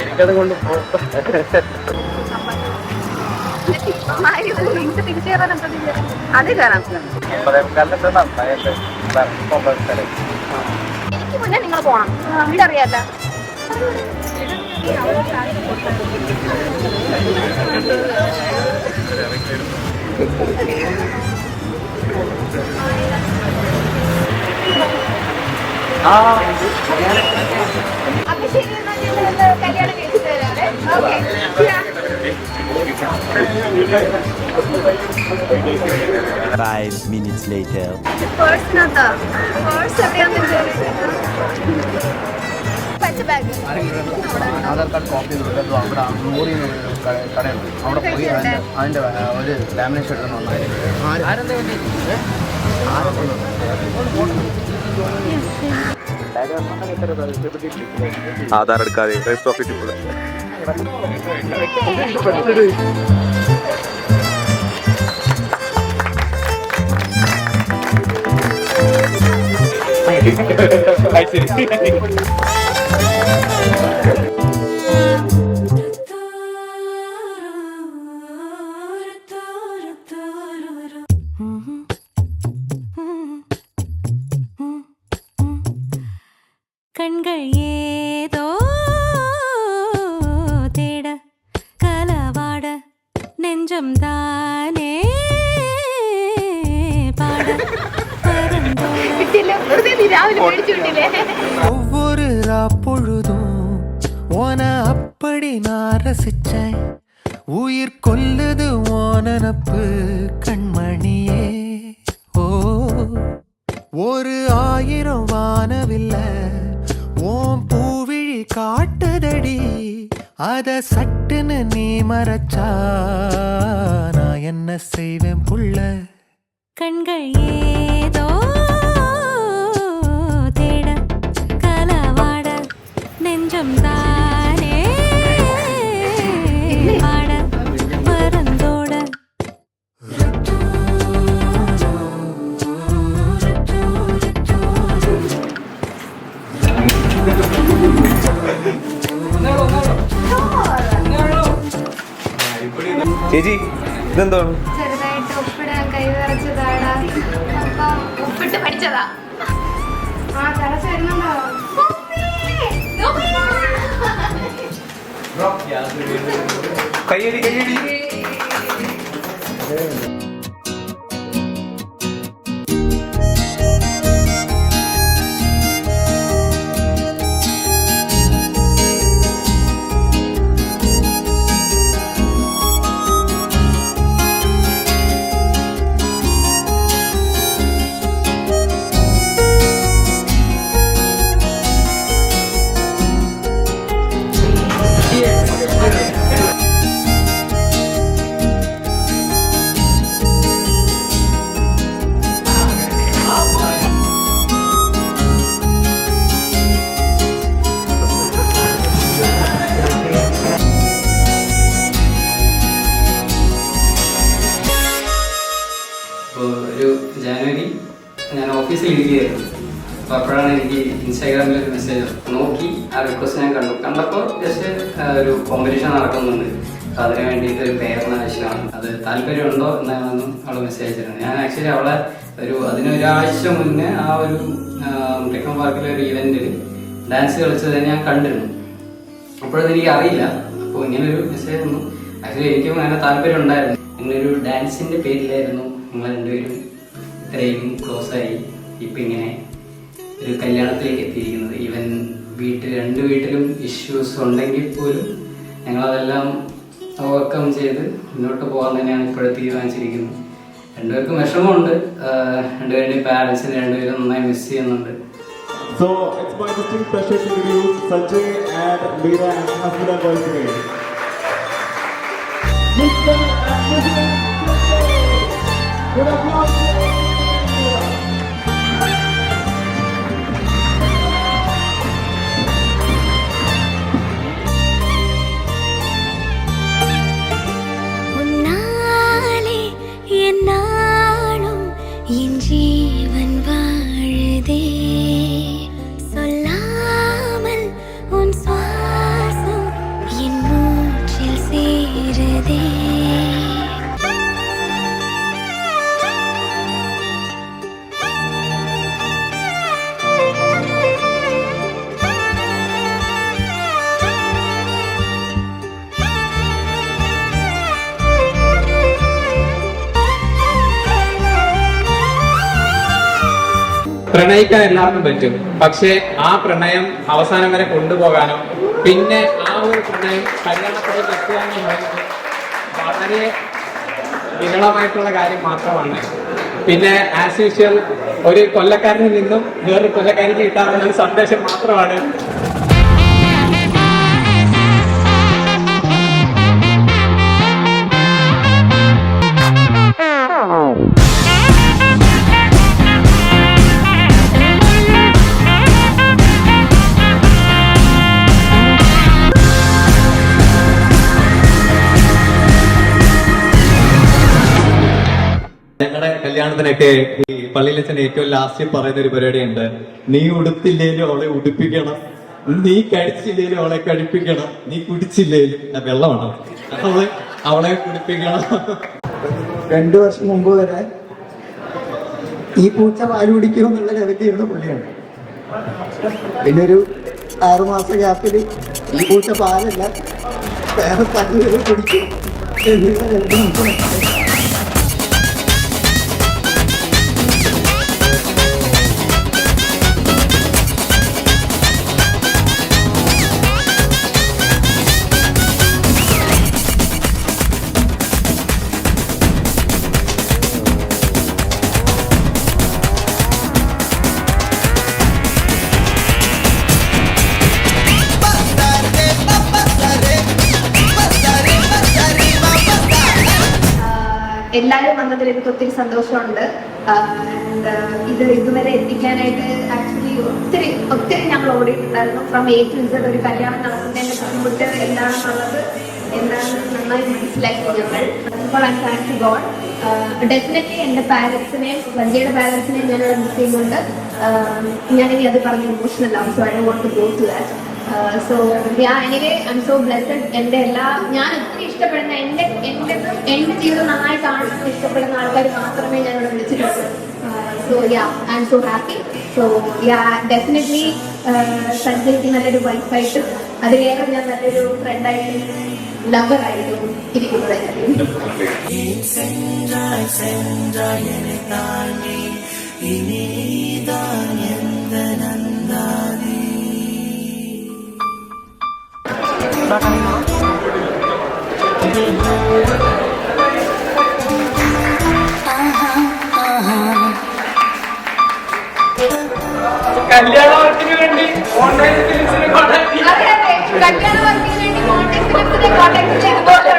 എനിക്കത് കൊണ്ട് അത് കയറാം. എനിക്ക് മുന്നേ നിങ്ങൾ പോണം, വീട് അറിയാത്ത. അപ്പൊ ശരി, കല്യാണം കഴിച്ചു തരാം. ഓക്കെ. 5 minutes later. പേഴ്സിനകത്താ, പേഴ്സ് എവിടെയാന്ന് പച്ച ബാഗ്. ആധാർ കാർഡ് കോപ്പി അവിടെ നൂറി കടയുണ്ട്, അവിടെ പോയി അതിൻ്റെ ഒരു ലാമിനേഷൻ എടുക്കണം. ആധാർ എടുക്കാതെ രജിസ്റ്റർ ഓഫീസിൽ പോലെ. கண்கள் ஏதோ தேட கலவாட நெஞ்சம் தானே பாட ஒவ்வொரு பொழுதும் ஓன அப்படி நான் ரசிச்சேன். உயிர் கொல்லுது ஓனப்பு கண்மணியே. ஓ, ஒரு 1000 வானவில்லை ஓம் பூவிழி காட்டுதடி. அத சட்டுன்னு நீ மறைச்சா நான் என்ன செய்வேன் புள்ள. கண்கள் ஏதோ தேட கலவாட நெஞ்சம் தானே பாட பரந்தோட. ചേച്ചി ഇതെന്താണ്? ചെറുതായിട്ട് ഉപ്പിടാൻ കൈ നിറച്ചതാടാ. അപ്പൊ ഉപ്പിട്ട് പഠിച്ചതാ. ആ തിളച്ച് വരുന്നുണ്ടോ? കയ്യടി കയ്യടി. ഒരു ജനുവരി ഞാൻ ഓഫീസിൽ ഇരിക്കുകയായിരുന്നു. അപ്പോൾ അപ്പോഴാണ് എനിക്ക് ഇൻസ്റ്റാഗ്രാമിൽ ഒരു മെസ്സേജ് നോക്കി. ആ റിക്വസ്റ്റ് ഞാൻ കണ്ടപ്പോൾ ജസ്റ്റ് ഒരു കോമ്പറ്റീഷൻ നടക്കുന്നുണ്ട്, അപ്പോൾ അതിന് വേണ്ടിയിട്ട് ഒരു പേരിന് ആവശ്യമാണ്, അത് താല്പര്യമുണ്ടോ എന്നാണ് അവൾ മെസ്സേജ് അയച്ചിരുന്നത്. ഞാൻ ആക്ച്വലി അവളെ അതിനൊരാഴ്ച മുന്നേ ആ ഒരു ടെക്നോ പാർക്കിലെ ഒരു ഇവൻറ്റിൽ ഡാൻസ് കളിച്ചത് ഞാൻ കണ്ടിരുന്നു. അപ്പോഴത് എനിക്ക് അറിയില്ല. അപ്പോൾ ഇങ്ങനൊരു മെസ്സേജ് ഒന്നും ആക്ച്വലി എനിക്കും അങ്ങനെ താല്പര്യം ഉണ്ടായിരുന്നു. ഇങ്ങനൊരു ഡാൻസിൻ്റെ പേരിലായിരുന്നു നിങ്ങൾ രണ്ടുപേരും ഇത്രയും ക്ലോസായി ഇപ്പം ഇങ്ങനെ ഒരു കല്യാണത്തിലേക്ക് എത്തിയിരിക്കുന്നത്. ഈവൻ രണ്ട് വീട്ടിലും ഇഷ്യൂസ് ഉണ്ടെങ്കിൽ പോലും ഞങ്ങളതെല്ലാം ഓവർകം ചെയ്ത് മുന്നോട്ട് പോകാൻ തന്നെയാണ് ഇപ്പോഴും തീരുമാനിച്ചിരിക്കുന്നത്. രണ്ടുപേർക്കും വിഷമമുണ്ട്, രണ്ടുപേരുടെയും പാരൻസിനെ രണ്ടുപേരും നന്നായി മിസ് ചെയ്യുന്നുണ്ട്. So it's my distinct pleasure to introduce Sanjay and Meera as husband and wife today. Mr. and Mrs. Good applause. உன்னாலே என்னாலும் என் ஜீவன் வாழுதே சொல்லாமலே പ്രണയിക്കാൻ എല്ലാവർക്കും പറ്റും, പക്ഷെ ആ പ്രണയം അവസാനം വരെ കൊണ്ടുപോകാനോ പിന്നെ ആ ഒരു പ്രണയം കല്യാണത്തിലേക്ക് എത്തുക എന്ന് പറയുന്നത് വളരെ വിരളമായിട്ടുള്ള കാര്യം മാത്രമാണ്. പിന്നെ ആസ് യൂഷ്വൽ ഒരു കൊല്ലക്കാരനിൽ നിന്നും വേറൊരു കൊല്ലക്കാരിക്ക് കിട്ടാവുന്ന ഒരു സന്ദേശം മാത്രമാണ്. ഞങ്ങളുടെ കല്യാണത്തിനൊക്കെ ഈ പള്ളിയിലച്ഛൻ ഏറ്റവും ലാസ്റ്റ് പറയുന്ന ഒരു പരിപാടിയുണ്ട്. നീ ഉടുത്തില്ലേലും അവളെ ഉടുപ്പിക്കണം, നീ കഴിച്ചില്ലേലും അവളെ കഴിപ്പിക്കണം, നീ കുടിച്ചില്ലേലും വെള്ളമാണ് അവളെ കുടിപ്പിക്കണം. 2 വർഷം മുമ്പ് വരെ ഈ പൂച്ച പാല് കുടിക്കുമെന്നുള്ള ലെവലിലുള്ള പുള്ളിയാണ്. പിന്നെ ഒരു 6 മാസ ഗ്യാപ്പിൽ ഈ പൂച്ച പാലല്ല വേറെ പല്ലുകൾ കുടിക്കും എന്നുള്ള ലെവലിൽ നമുക്ക് മനസ്സിലായി. എല്ലാവരും വന്നതിൽ എനിക്ക് ഒത്തിരി സന്തോഷമുണ്ട്. ഇത് ഇതുവരെ എത്തിക്കാനായിട്ട് ആക്ച്വലി ഒത്തിരി ഞങ്ങൾ ഓടിയിട്ടുണ്ടായിരുന്നു. ഫ്രം A to Z ഒരു കല്യാണം നടത്തുന്നതിന്റെ ബുദ്ധിമുട്ട് എന്താണെന്നുള്ളത് നന്നായി മനസ്സിലാക്കി ഞങ്ങൾ. അപ്പോൾ I thank to God. Definitely എൻ്റെ പാരൻസിനെയും സഞ്ജയുടെ പാരൻസിനെയും ഞാനിവിടെ മിസ് ചെയ്യുന്നുണ്ട്. ഞാനിനി അത് പറഞ്ഞ് ഇമോഷണൽ ആവും. So I don't want to go to that. So anyway I M so blessed. എൻ്റെ ഞാൻ ഒത്തിരി ഇഷ്ടപ്പെടുന്ന എൻ്റെ ജീവിതം നന്നായി കാണുന്ന ഇഷ്ടപ്പെടുന്ന ആൾക്കാർ മാത്രമേ ഞാൻ ഇവിടെ വിളിച്ചിട്ടുള്ളൂ. So I M so happy. So definitely സഞ്ജയ്ക്ക് നല്ലൊരു വൈഫായിട്ടും അതിലേറെ ഞാൻ നല്ലൊരു ഫ്രണ്ടായിട്ടും ലവറായിട്ടും ഇരിക്കുന്നതായിരിക്കും. കല്യാണ വർക്കിന് വേണ്ടി ഓൺലൈൻ ഫിലിംസിനെ കോൺടാക്ട് കല്യാണ വർക്കിന് വേണ്ടി കോൺടാക്ട് ചെയ്തപ്പോൾ